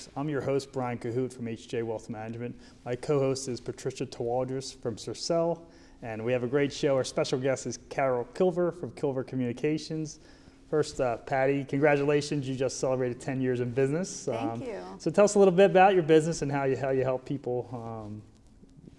Listeners. I'm your host, Brian Kohute from HJ Wealth Management. My co-host is Patricia Tawadros from Xercel, and we have a great show. Our special guest is Kivler from Kivler Communications. First, Patty, congratulations. You just celebrated 10 years in business. Thank you. So tell us a little bit about your business and how you help people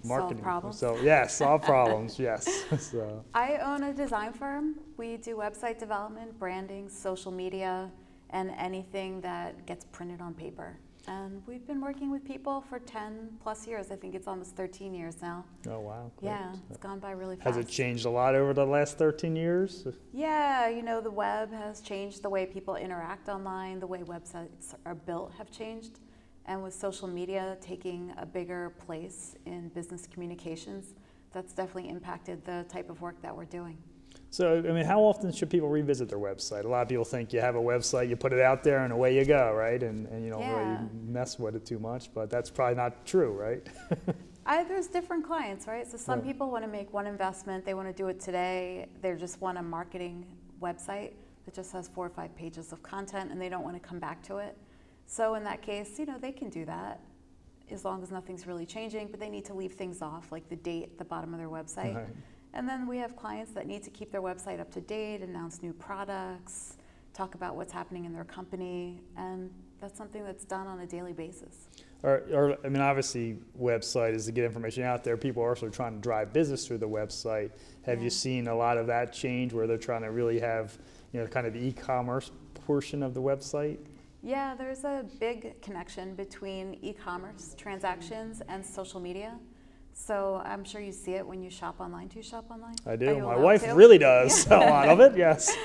marketing. Solve problems. So, yes, solve problems, yes. So. I own a design firm. We do website development, branding, social media, and anything that gets printed on paper. And we've been working with people for 10 plus years. I think it's almost 13 years now. Oh, wow. Great. Yeah, it's gone by really fast. Has it changed a lot over the last 13 years? Yeah, you know, the web has changed the way people interact online, the way websites are built have changed. And with social media taking a bigger place in business communications, that's definitely impacted the type of work that we're doing. So, I mean, how often should people revisit their website? A lot of people think you have a website, you put it out there, and away you go, right? And you don't really mess with it too much, but that's probably not true, right? There's different clients, right? So some people want to make one investment, they want to do it today, they just want a marketing website that just has 4 or 5 pages of content, and they don't want to come back to it. So in that case, you know, they can do that as long as nothing's really changing, but they need to leave things off, like the date at the bottom of their website. Right. And then we have clients that need to keep their website up to date, announce new products, talk about what's happening in their company, and that's something that's done on a daily basis. I mean, obviously, website is to get information out there. People are also trying to drive business through the website. Have you seen a lot of that change where they're trying to really have, you know, kind of the e-commerce portion of the website? Yeah, there's a big connection between e-commerce transactions and social media. So I'm sure you see it when you shop online. Do you shop online? I do. My wife really does a lot of it, yes.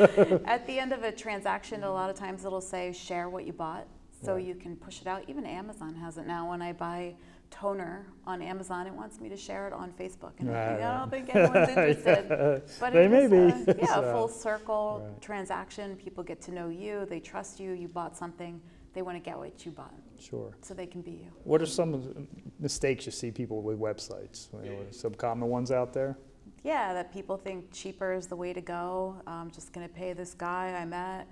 At the end of a transaction, a lot of times it'll say share what you bought, so you can push it out. Even Amazon has it now. When I buy toner on Amazon, it wants me to share it on Facebook. And I don't think anyone's interested. But they may be. A full circle transaction. People get to know you. They trust you. You bought something. They want to get what you bought. Sure. So they can be you. What are some of the mistakes you see people with websites? Some common ones out there? Yeah, that people think cheaper is the way to go. I'm just going to pay this guy I met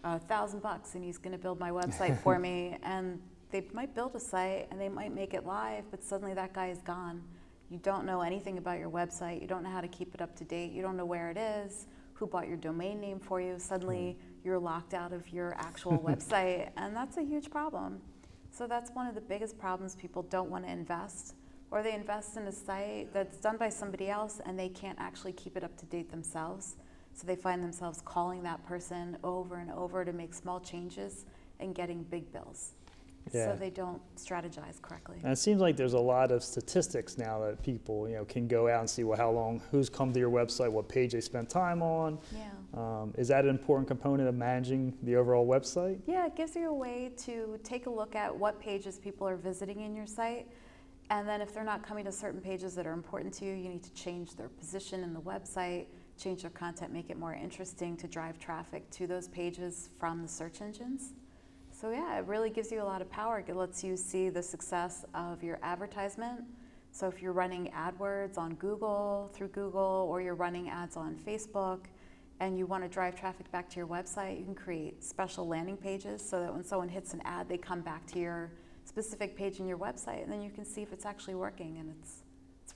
$1,000 and he's going to build my website for me. And they might build a site and they might make it live, but suddenly that guy is gone. You don't know anything about your website. You don't know how to keep it up to date. You don't know where it is, who bought your domain name for you. Suddenly you're locked out of your actual website, and that's a huge problem. So that's one of the biggest problems. People don't want to invest, or they invest in a site that's done by somebody else and they can't actually keep it up to date themselves. So they find themselves calling that person over and over to make small changes and getting big bills. Yeah. So they don't strategize correctly. And it seems like there's a lot of statistics now that people, you know, can go out and see, well, how long, who's come to your website, what page they spent time on. Yeah. Is that an important component of managing the overall website? Yeah, it gives you a way to take a look at what pages people are visiting in your site. And then if they're not coming to certain pages that are important to you, you need to change their position in the website, change their content, make it more interesting to drive traffic to those pages from the search engines. So yeah, it really gives you a lot of power. It lets you see the success of your advertisement. So if you're running AdWords on Google, through Google, or you're running ads on Facebook, and you want to drive traffic back to your website, you can create special landing pages so that when someone hits an ad, they come back to your specific page in your website, and then you can see if it's actually working, and it's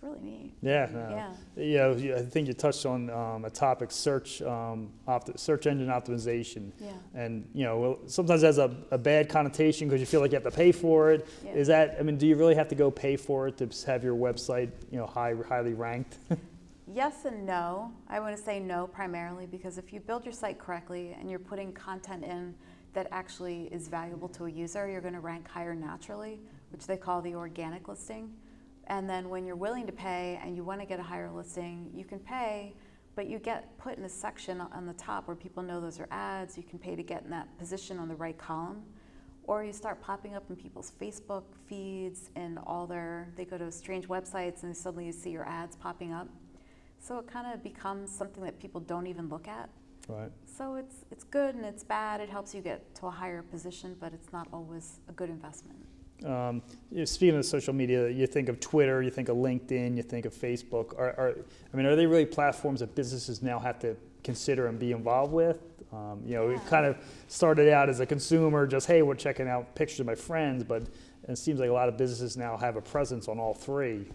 really neat. Yeah. I think you touched on a topic, search engine optimization. Yeah. And you know, sometimes that's a bad connotation because you feel like you have to pay for it. Yeah. Is that? I mean, do you really have to go pay for it to have your website, you know, highly ranked? Yes and no. I want to say no primarily because if you build your site correctly and you're putting content in that actually is valuable to a user, you're going to rank higher naturally, which they call the organic listing. And then when you're willing to pay and you want to get a higher listing, you can pay, but you get put in a section on the top where people know those are ads. You can pay to get in that position on the right column. Or you start popping up in people's Facebook feeds and they go to strange websites and suddenly you see your ads popping up. So it kind of becomes something that people don't even look at. Right. So it's good and it's bad. It helps you get to a higher position, but it's not always a good investment. Speaking of social media, you think of Twitter, you think of LinkedIn, you think of Facebook. Are they really platforms that businesses now have to consider and be involved with? You know, it kind of started out as a consumer, just, hey, we're checking out pictures of my friends, but it seems like a lot of businesses now have a presence on all three.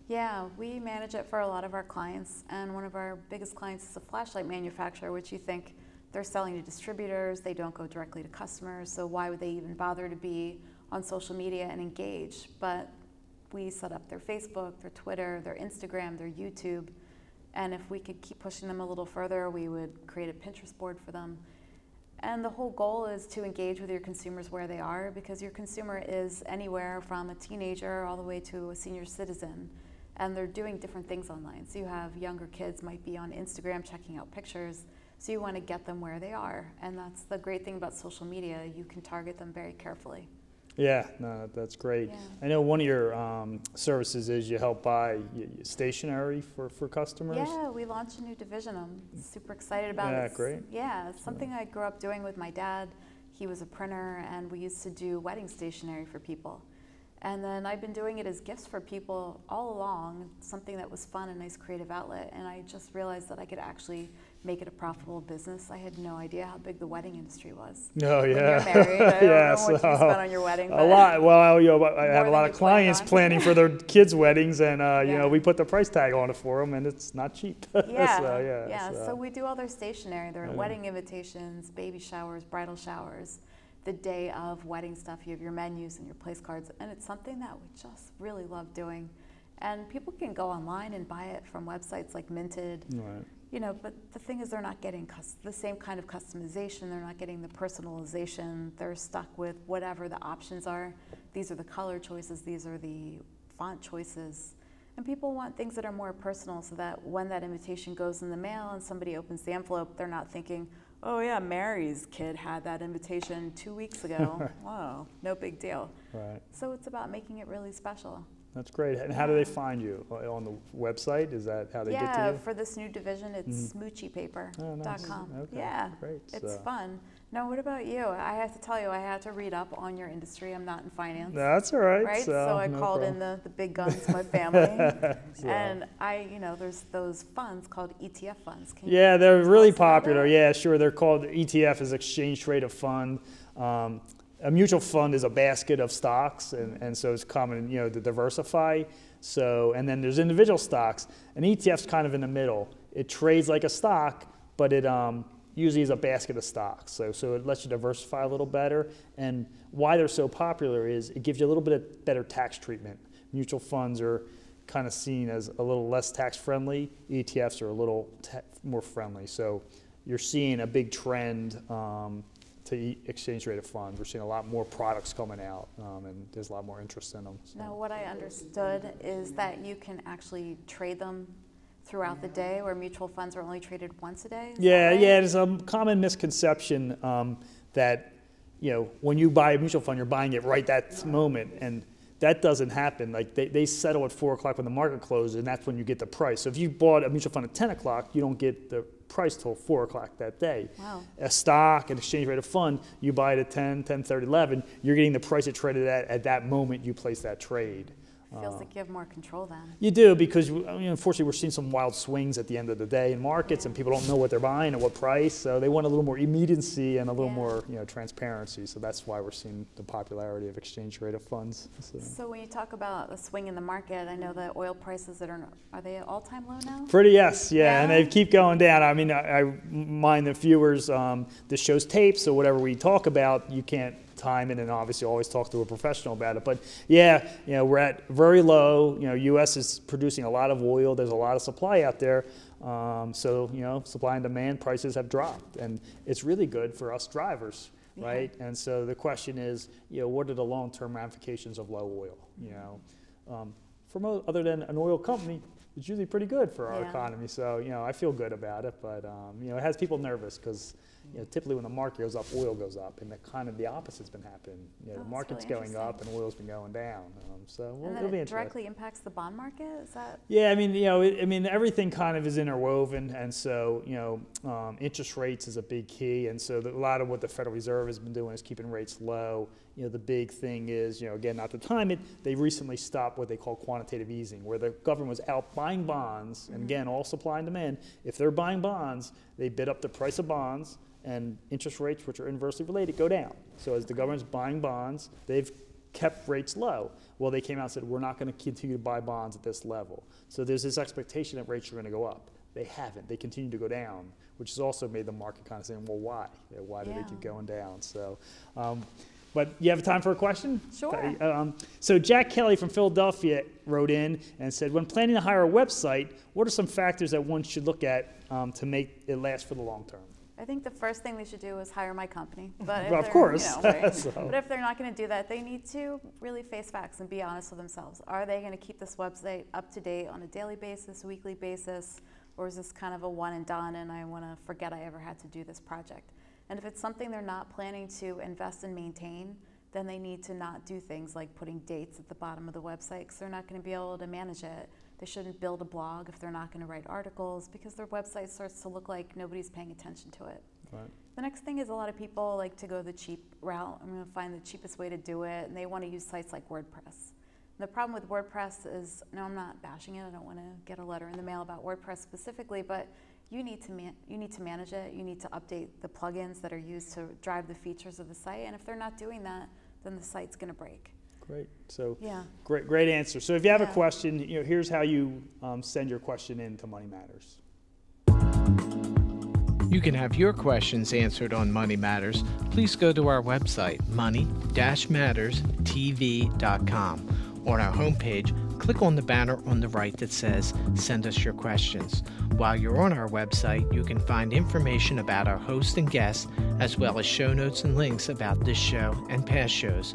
Yeah, we manage it for a lot of our clients, and one of our biggest clients is a flashlight manufacturer, which you think they're selling to distributors, they don't go directly to customers, so why would they even bother to be on social media and engage? But we set up their Facebook, their Twitter, their Instagram, their YouTube, and if we could keep pushing them a little further, we would create a Pinterest board for them. And the whole goal is to engage with your consumers where they are, because your consumer is anywhere from a teenager all the way to a senior citizen, and they're doing different things online. So you have younger kids might be on Instagram checking out pictures, so you want to get them where they are, and that's the great thing about social media. You can target them very carefully. Yeah, no, that's great. Yeah. I know one of your services is you help buy stationery for customers. Yeah, we launched a new division. I'm super excited about it. Yeah, great. Yeah, it's something I grew up doing with my dad. He was a printer, and we used to do wedding stationery for people. And then I've been doing it as gifts for people all along, something that was fun, a nice creative outlet, and I just realized that I could actually make it a profitable business. I had no idea how big the wedding industry was. Oh, When yeah. you're married, I don't Yeah, know what you spent on your wedding. A lot. Well, you know, I have a than lot you of clients planned on. planning for their kids' weddings, and you Yeah. know, we put the price tag on it for them, and it's not cheap. Yeah, So, so we do all their stationery, their wedding invitations, baby showers, bridal showers, the day of wedding stuff. You have your menus and your place cards, and it's something that we just really love doing. And people can go online and buy it from websites like Minted, right. you know, but the thing is they're not getting the same kind of customization, they're not getting the personalization, they're stuck with whatever the options are. These are the color choices, these are the font choices. And people want things that are more personal, so that when that invitation goes in the mail and somebody opens the envelope, they're not thinking, oh yeah, Mary's kid had that invitation 2 weeks ago. Whoa, no big deal. Right. So it's about making it really special. That's great. And how do they find you? On the website? Is that how they get to you? Yeah, for this new division, it's smoochiepaper.com. Oh, nice. Okay, Yeah, great. it's So- fun. Now, what about you? I have to tell you, I had to read up on your industry. I'm not in finance. That's all right. Right, so I no called problem. in the big guns, my family, So- and you know, there's those funds called ETF funds. Can Yeah, you they're tell really us about popular. it? Yeah, sure. They're called ETF, is exchange traded fund. A mutual fund is a basket of stocks, and so it's common, you know, to diversify. So, and then there's individual stocks. An ETF's kind of in the middle. It trades like a stock, but it usually is a basket of stocks. So it lets you diversify a little better. And why they're so popular is it gives you a little bit of better tax treatment. Mutual funds are kind of seen as a little less tax friendly. ETFs are a little more friendly. So you're seeing a big trend to exchange rated funds. We're seeing a lot more products coming out, and there's a lot more interest in them. So. Now, what I understood is that you can actually trade them throughout the day, where mutual funds are only traded once a day? Is that right? Yeah, there's a common misconception that, you know, when you buy a mutual fund, you're buying it right that moment, and that doesn't happen. Like they settle at 4 o'clock when the market closes, and that's when you get the price. So if you bought a mutual fund at 10 o'clock, you don't get the price till 4 o'clock that day. Wow. A stock, an exchange rated fund, you buy it at 10, 10:30, 11, you're getting the price it traded at that moment you place that trade. Feels like you have more control then. You do, because unfortunately we're seeing some wild swings at the end of the day in markets, and people don't know what they're buying at what price, so they want a little more immediacy and a little more transparency. So that's why we're seeing the popularity of exchange rated funds. So when you talk about the swing in the market, I know that oil prices are they at all-time low now? Pretty, yes, Yeah. and they keep going down. I mean, I mind the viewers, this show's taped, so whatever we talk about, you can't time it, and obviously always talk to a professional about it. But yeah, we're at very low. U.S. is producing a lot of oil. There's a lot of supply out there. So supply and demand, prices have dropped, and it's really good for us drivers, right? And so the question is, what are the long-term ramifications of low oil? Other than an oil company, it's usually pretty good for our economy. So I feel good about it, but it has people nervous because. Typically when the market goes up, oil goes up, and the opposite's been happening. The market's really going up and oil's been going down. So and it'll be it interesting. directly impacts the bond market? Is that? Yeah, I mean, everything kind of is interwoven, and so interest rates is a big key, and so a lot of what the Federal Reserve has been doing is keeping rates low. the big thing is, again, not to time it, they recently stopped what they call quantitative easing, where the government was out buying bonds, and again, all supply and demand. If they're buying bonds, they bid up the price of bonds, and interest rates, which are inversely related, go down. So as the government's buying bonds, they've kept rates low. Well, they came out and said, we're not going to continue to buy bonds at this level. So there's this expectation that rates are going to go up. They haven't. They continue to go down, which has also made the market kind of saying, well, why? Why do they keep going down? So, but you have time for a question? Sure. So Jack Kelly from Philadelphia wrote in and said, when planning to hire a website, what are some factors that one should look at to make it last for the long term? I think the first thing they should do is hire my company. But well, of course. Right? So. But if they're not going to do that, they need to really face facts and be honest with themselves. Are they going to keep this website up to date on a daily basis, weekly basis, or is this kind of a one and done and I want to forget I ever had to do this project? And if it's something they're not planning to invest and maintain, then they need to not do things like putting dates at the bottom of the website because they're not going to be able to manage it. They shouldn't build a blog if they're not going to write articles because their website starts to look like nobody's paying attention to it. Right. The next thing is a lot of people like to go the cheap route. I'm going to find the cheapest way to do it, and they want to use sites like WordPress. And the problem with WordPress is, no, I'm not bashing it. I don't want to get a letter in the mail about WordPress specifically, but you need to manage it. You need to update the plugins that are used to drive the features of the site, and if they're not doing that, then the site's going to break. Great. So yeah. Great answer. So if you have a question, here's how you send your question in to Money Matters. You can have your questions answered on Money Matters. Please go to our website, money-matterstv.com. On our homepage, click on the banner on the right that says, Send us your questions. While you're on our website, you can find information about our hosts and guests, as well as show notes and links about this show and past shows.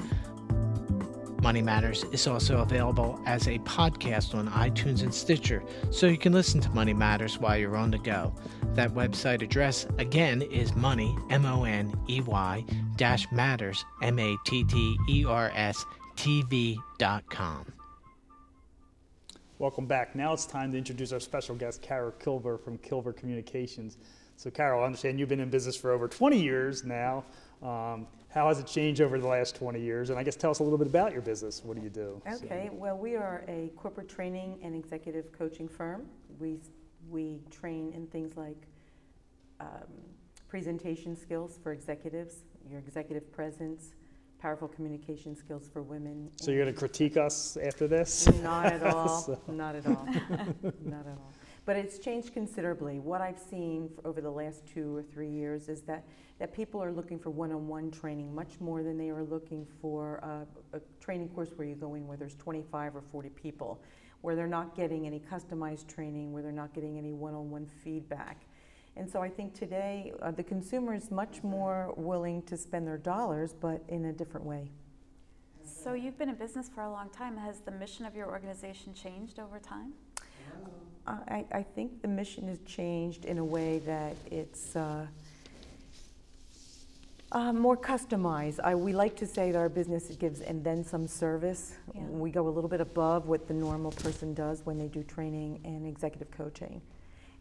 Money Matters is also available as a podcast on iTunes and Stitcher, so you can listen to Money Matters while you're on the go. That website address, again, is money, M-O-N-E-Y, -matters, M-A-T-T-E-R-S, TV.com. Welcome back. Now it's time to introduce our special guest, Carol Kivler from Kivler Communications. So Carol, I understand you've been in business for over 20 years now. How has it changed over the last 20 years? And I guess tell us a little bit about your business. What do you do? Okay, well, we are a corporate training and executive coaching firm. We train in things like presentation skills for executives, your executive presence, powerful communication skills for women. So you're going to critique us after this? Not at all, not at all, not at all. But it's changed considerably. What I've seen over the last 2 or 3 years is that people are looking for one-on-one training much more than they are looking for a training course where you go in where there's 25 or 40 people, where they're not getting any customized training, where they're not getting any one-on-one feedback. And so I think today the consumer is much more willing to spend their dollars, but in a different way. So you've been in business for a long time. Has the mission of your organization changed over time? I think the mission has changed in a way that it's more customized. We like to say that our business gives and then some service. Yeah. We go a little bit above what the normal person does when they do training and executive coaching.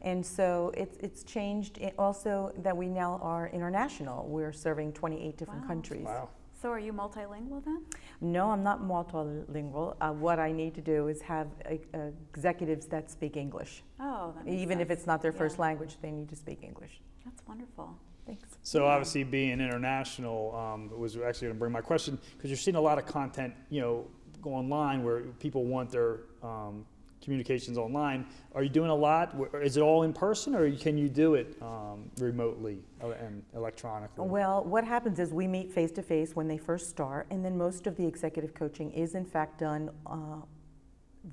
And so it's changed also that we now are international. We're serving 28 different countries. Wow. So are you multilingual then? No, I'm not multilingual. What I need to do is have executives that speak English. Oh, that makes Even sense. if it's not their first language, they need to speak English. That's wonderful. Thanks. So obviously being international was actually going to bring my question, because you're seeing a lot of content, go online where people want their communications online. Are you doing a lot? Is it all in person, or can you do it remotely and electronically? Well, what happens is we meet face-to-face when they first start, and then most of the executive coaching is in fact done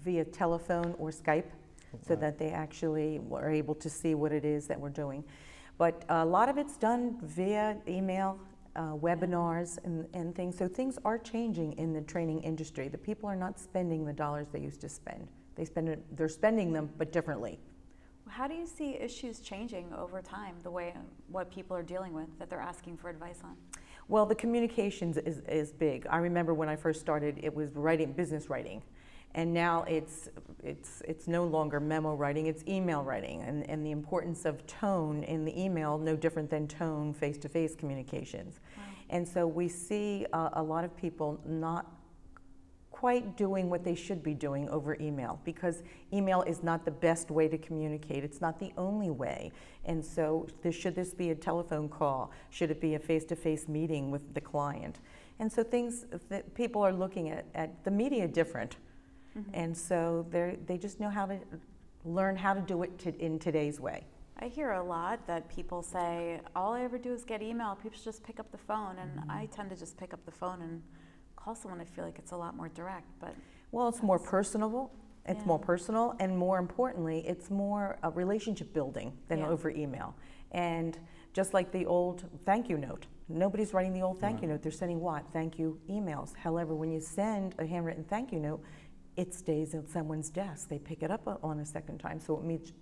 via telephone or Skype, so that they actually are able to see what it is that we're doing. But a lot of it's done via email, webinars and things. So things are changing in the training industry. The people are not spending the dollars they used to spend. They're spending them, but differently. How do you see issues changing over time, what people are dealing with that they're asking for advice on? Well, the communications is big. I remember when I first started, it was business writing. And now it's no longer memo writing, it's email writing, and the importance of tone in the email, no different than tone face-to-face communications. Wow. And so we see a lot of people not quite doing what they should be doing over email, because email is not the best way to communicate. It's not the only way. And so should this be a telephone call? Should it be a face-to-face meeting with the client? And so things that people are looking at the media different. Mm-hmm. And so they just know how to learn how to do it in today's way. I hear a lot that people say, all I ever do is get email. People should just pick up the phone. And I tend to just pick up the phone and call someone. I feel like it's a lot more direct. But well, it's more personable. It's more personal, and more importantly, it's more a relationship building than over email. And just like the old thank you note, nobody's writing the old thank you note. They're sending what? Thank you emails. However, when you send a handwritten thank you note, it stays on someone's desk. They pick it up on a second time, so it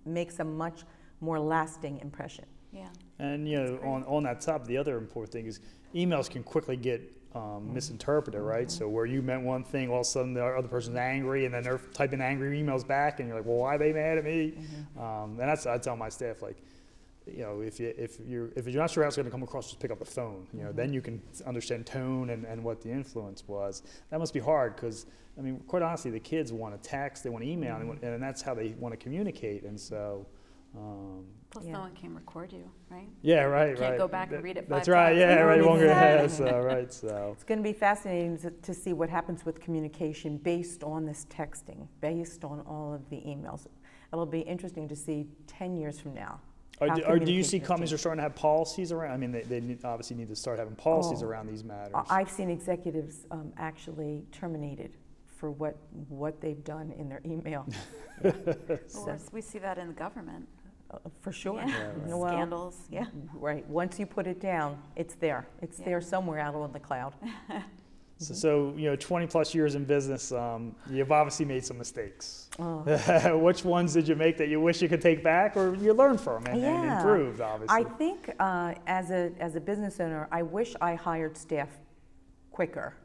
makes a much more lasting impression. Yeah. And on that topic, the other important thing is emails can quickly get misinterpreted, right? So where you meant one thing, all of a sudden the other person's angry, and then they're typing angry emails back, and you're like, well, why are they mad at me? And I tell my staff, like, if you're not sure how it's going to come across, just pick up the phone. Then you can understand tone and what the influence was. That must be hard, because I mean, quite honestly, the kids want to text, they want to email, and that's how they want to communicate. And so. Plus, no one can record you, right? Yeah, right, you can't go back and read it 5 times. That's right. Yeah, right. Won't go ahead. So right. So it's going to be fascinating to see what happens with communication based on this texting, based on all of the emails. It'll be interesting to see 10 years from now. Do you see companies are starting to have policies around? I mean, they obviously need to start having policies around these matters. I've seen executives actually terminated for what they've done in their email. So we see that in the government. For sure. Yeah. Well, scandals. Yeah. Right. Once you put it down, it's there. It's there somewhere out on the cloud. So 20 plus years in business, you've obviously made some mistakes. Which ones did you make that you wish you could take back, or you learned from and improved, obviously? I think as a business owner, I wish I hired staff quicker.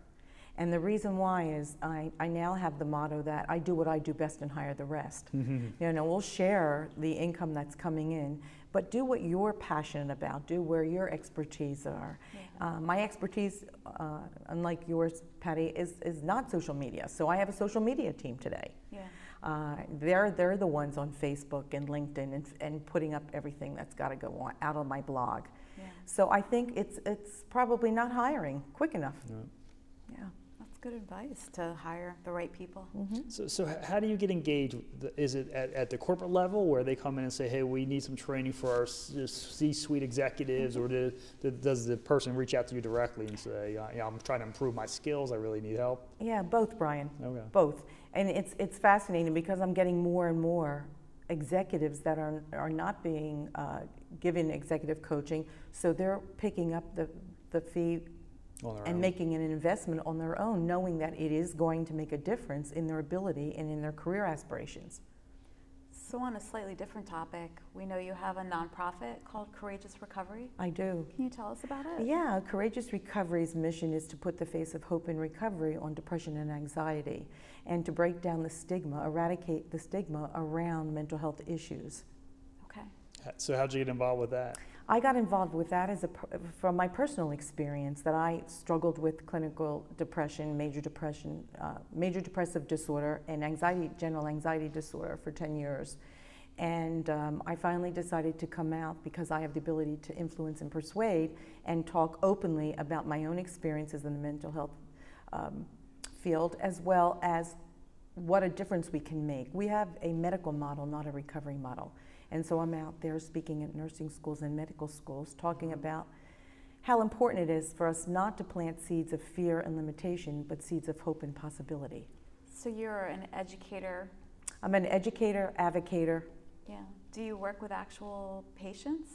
And the reason why is I now have the motto that I do what I do best and hire the rest. We'll share the income that's coming in, but do what you're passionate about. Do where your expertise are. My expertise, unlike yours, Patty, is not social media. So I have a social media team today. They're the ones on Facebook and LinkedIn and putting up everything that's got to go out on my blog. So I think it's probably not hiring quick enough. Yeah. Good advice to hire the right people. So how do you get engaged? Is it at the corporate level where they come in and say, hey, we need some training for our C-suite executives, or does the person reach out to you directly and say, I'm trying to improve my skills, I really need help? Yeah, both, Brian. Okay. Both. And it's fascinating because I'm getting more and more executives that are not being given executive coaching, so they're picking up the fee and making an investment on their own, knowing that it is going to make a difference in their ability and in their career aspirations. So on a slightly different topic, we know you have a nonprofit called Courageous Recovery. I do. Can you tell us about it? Yeah, Courageous Recovery's mission is to put the face of hope and recovery on depression and anxiety, and to break down the stigma, eradicate the stigma around mental health issues. Okay. So how'd you get involved with that? I got involved with that from my personal experience, that I struggled with clinical depression, major depressive disorder, and general anxiety disorder for 10 years. And I finally decided to come out because I have the ability to influence and persuade and talk openly about my own experiences in the mental health field, as well as what a difference we can make. We have a medical model, not a recovery model. And so I'm out there speaking at nursing schools and medical schools, talking about how important it is for us not to plant seeds of fear and limitation, but seeds of hope and possibility. So you're an educator? I'm an educator, advocator. Yeah. Do you work with actual patients?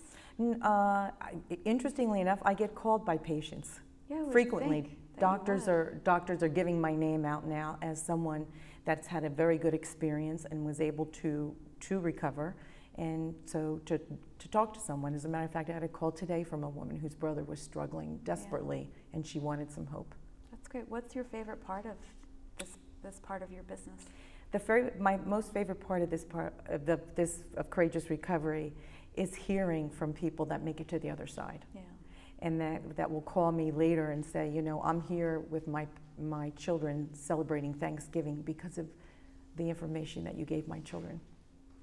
Interestingly enough, I get called by patients frequently. Doctors are giving my name out now as someone that's had a very good experience and was able to recover. And so to talk to someone, as a matter of fact, I had a call today from a woman whose brother was struggling desperately, and she wanted some hope. That's great. What's your favorite part of this this part of your business? My most favorite part of this of Courageous Recovery is hearing from people that make it to the other side. Yeah. And that will call me later and say, you know, I'm here with my children celebrating Thanksgiving because of the information that you gave my children.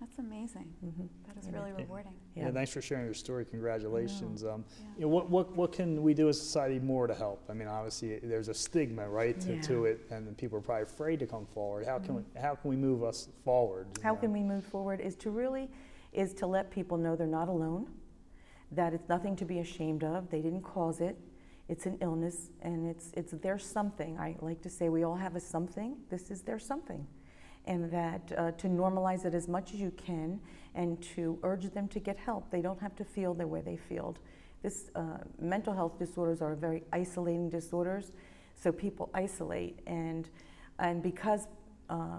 That's amazing. Mm-hmm. That is really rewarding. Yeah, thanks for sharing your story. Congratulations. Yeah. You know, what can we do as a society more to help? I mean, obviously there's a stigma, right, to it, and then people are probably afraid to come forward. How can we move us forward? How can we move forward is to let people know they're not alone, that it's nothing to be ashamed of. They didn't cause it. It's an illness, and it's their something. I like to say we all have a something. This is their something. And that to normalize it as much as you can and to urge them to get help. They don't have to feel the way they feel. Mental health disorders are very isolating disorders, so people isolate. And because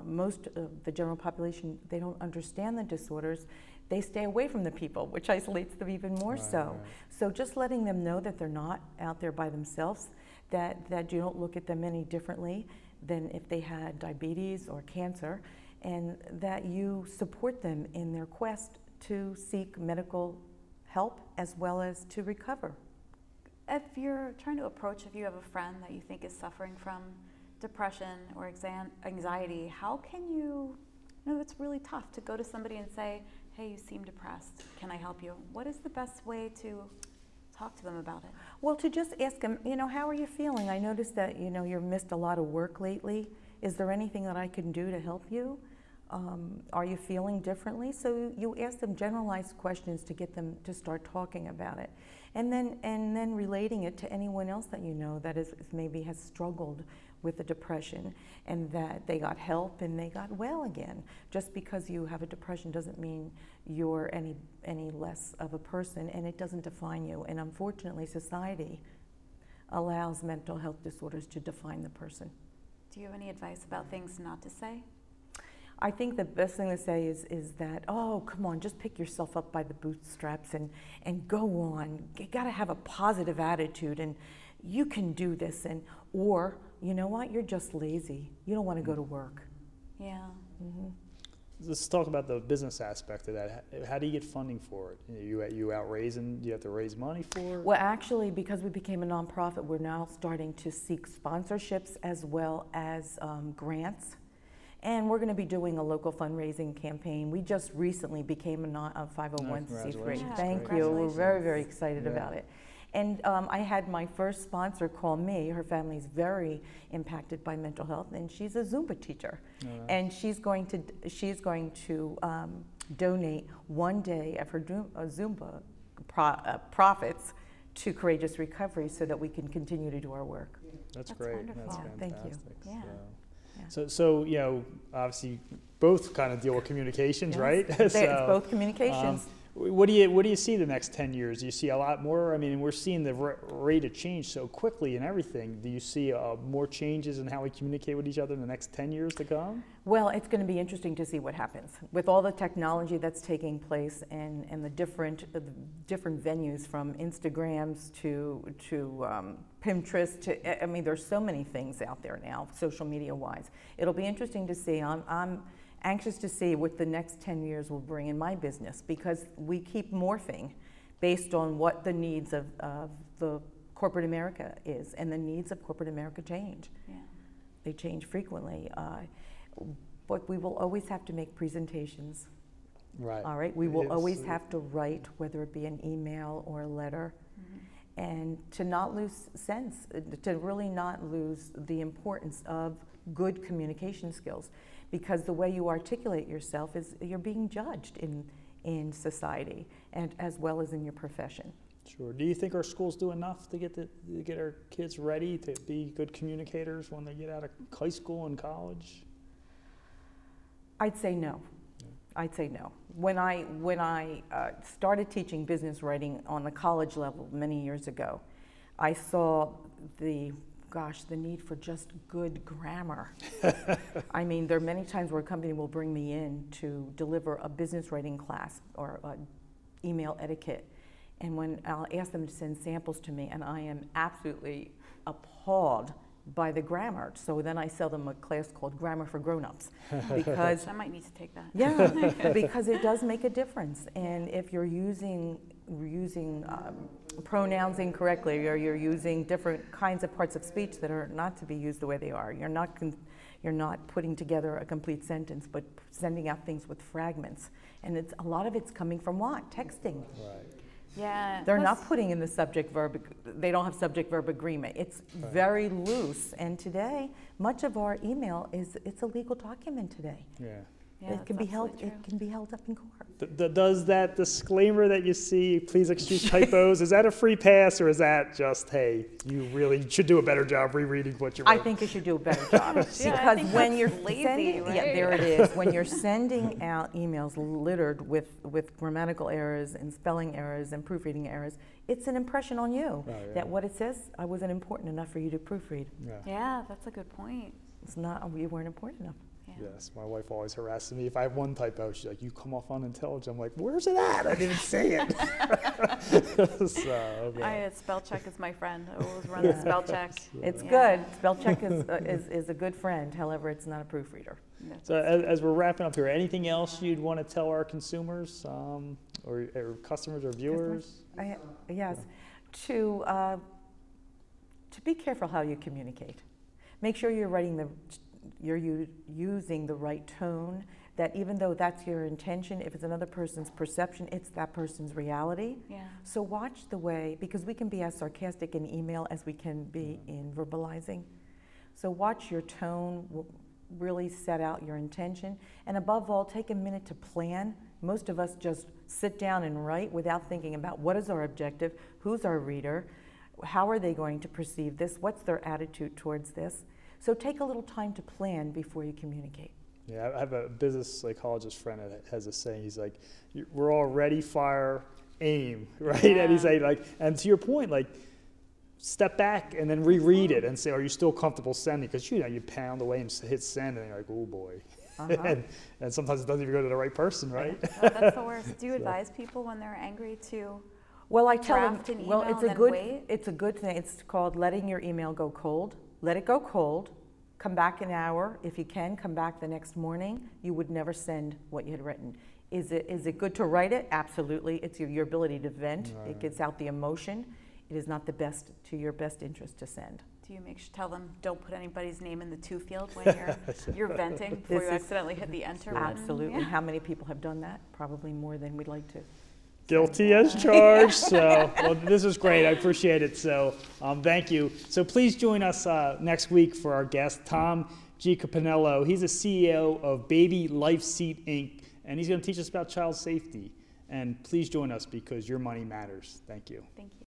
most of the general population, they don't understand the disorders, they stay away from the people, which isolates them even more so. Right. So just letting them know that they're not out there by themselves, that you don't look at them any differently than if they had diabetes or cancer, and that you support them in their quest to seek medical help as well as to recover. If you're trying to approach, if you have a friend that you think is suffering from depression or anxiety, how can you know it's really tough to go to somebody and say, hey, you seem depressed, can I help you? What is the best way to talk to them about it? Well, to just ask them, you know, how are you feeling? I noticed that, you know, you've missed a lot of work lately. Is there anything that I can do to help you? Are you feeling differently? So you ask them generalized questions to get them to start talking about it. And then relating it to anyone else that you know that maybe has struggled with the depression and that they got help and they got well again. Just because you have a depression doesn't mean you're any less of a person, and it doesn't define you. And unfortunately, society allows mental health disorders to define the person. Do you have any advice about things not to say? I think the best thing to say is that, oh, come on, just pick yourself up by the bootstraps and go on. You gotta have a positive attitude and you can do this, or, you know what, you're just lazy. You don't wanna go to work. Yeah. Mm-hmm. Let's talk about the business aspect of that. How do you get funding for it? You out raising, do you have to raise money for it? Well, actually, because we became a nonprofit, we're now starting to seek sponsorships as well as grants. And we're going to be doing a local fundraising campaign. We just recently became a 501c3. Yeah, Thank you. We're very, very excited about it. And I had my first sponsor call me. Her family's very impacted by mental health, and she's a Zumba teacher. And she's going to donate one day of her Zumba profits to Courageous Recovery so that we can continue to do our work. That's That's great. wonderful. That's Yeah, fantastic. thank you. So, you know, obviously both kind of deal with communications, Yes. right? It's both communications. What do you see the next 10 years? Do you see a lot more? I mean, we're seeing the rate of change so quickly and everything. Do you see more changes in how we communicate with each other in the next 10 years to come? Well, it's going to be interesting to see what happens with all the technology that's taking place and the different venues, from Instagrams to Pinterest to, I mean, there's so many things out there now, social media wise. It'll be interesting to see. I'm anxious to see what the next 10 years will bring in my business, because we keep morphing based on what the needs of the corporate America is, and the needs of corporate America change. Yeah. They change frequently, but we will always have to make presentations. Right. All right, we will always have to write, whether it be an email or a letter, and to not lose sense, to really not lose the importance of good communication skills. Because the way you articulate yourself is you're being judged in society, and as well as in your profession. Sure. Do you think our schools do enough to get our kids ready to be good communicators when they get out of high school and college? I'd say no. I'd say no. When I started teaching business writing on the college level many years ago, I saw the need for just good grammar. I mean, there are many times where a company will bring me in to deliver a business writing class or email etiquette, and when I'll ask them to send samples to me, and I am absolutely appalled by the grammar. So then I sell them a class called Grammar for Grown-ups because I might need to take that. yeah, because it does make a difference. And if you're using pronouns incorrectly, or you're using different kinds of parts of speech that are not to be used the way they are, you're not putting together a complete sentence, but sending out things with fragments. And a lot of it's coming from what? Texting. Right. Yeah. They're not putting in the subject-verb, they don't have subject-verb agreement. It's very loose, and today, much of our email it's a legal document today. Yeah. Yeah, It can be held up in court. Does that disclaimer that you see, please excuse typos, is that a free pass, or is that just, hey, you really should do a better job rereading what you wrote? I think you should do a better job. Yeah, Because when you're lazy, sending, right? yeah, there it is. When you're sending out emails littered with grammatical errors and spelling errors and proofreading errors, it's an impression on you that what it says wasn't important enough for you to proofread. Yeah, that's a good point. It's not, you weren't important enough. Yeah. Yes, my wife always harasses me. If I have one typo, she's like, you come off unintelligent. I'm like, where's it at? I didn't even say it. Spell check is my friend. I always run the spell check. It's good. Spell check is a good friend. However, it's not a proofreader. So as we're wrapping up here, anything else you'd want to tell our consumers or customers or viewers? Yes. To be careful how you communicate. Make sure you're using the right tone, that even though that's your intention, if it's another person's perception, it's that person's reality. Yeah. So watch the way, because we can be as sarcastic in email as we can be in verbalizing. So watch your tone, really set out your intention, and above all, take a minute to plan. Most of us just sit down and write without thinking about what is our objective, who's our reader, how are they going to perceive this, what's their attitude towards this. So take a little time to plan before you communicate. Yeah, I have a business psychologist friend that has a saying. He's like, we're all ready, fire, aim, right? Yeah. And he's like, and to your point, like, step back and then reread it and say, are you still comfortable sending? Because you pound away and hit send and you're like, oh boy. And sometimes it doesn't even go to the right person, right? Oh, that's the worst. Do you advise people when they're angry to I tell them, draft an email it's a good thing. It's called letting your email go cold. Let it go cold, come back an hour. If you can, come back the next morning. You would never send what you had written. Is it good to write it? Absolutely. It's your ability to vent. Right. It gets out the emotion. It is not the best to your best interest to send. Do you tell them don't put anybody's name in the to field when you're venting before you accidentally hit the enter button? Absolutely. Yeah. How many people have done that? Probably more than we'd like to. Guilty as charged. So, well, this was great. I appreciate it. So, thank you. So, please join us next week for our guest, Tom Giacopanello. He's the CEO of Baby Life Seat Inc., and he's going to teach us about child safety. And please join us because your money matters. Thank you. Thank you.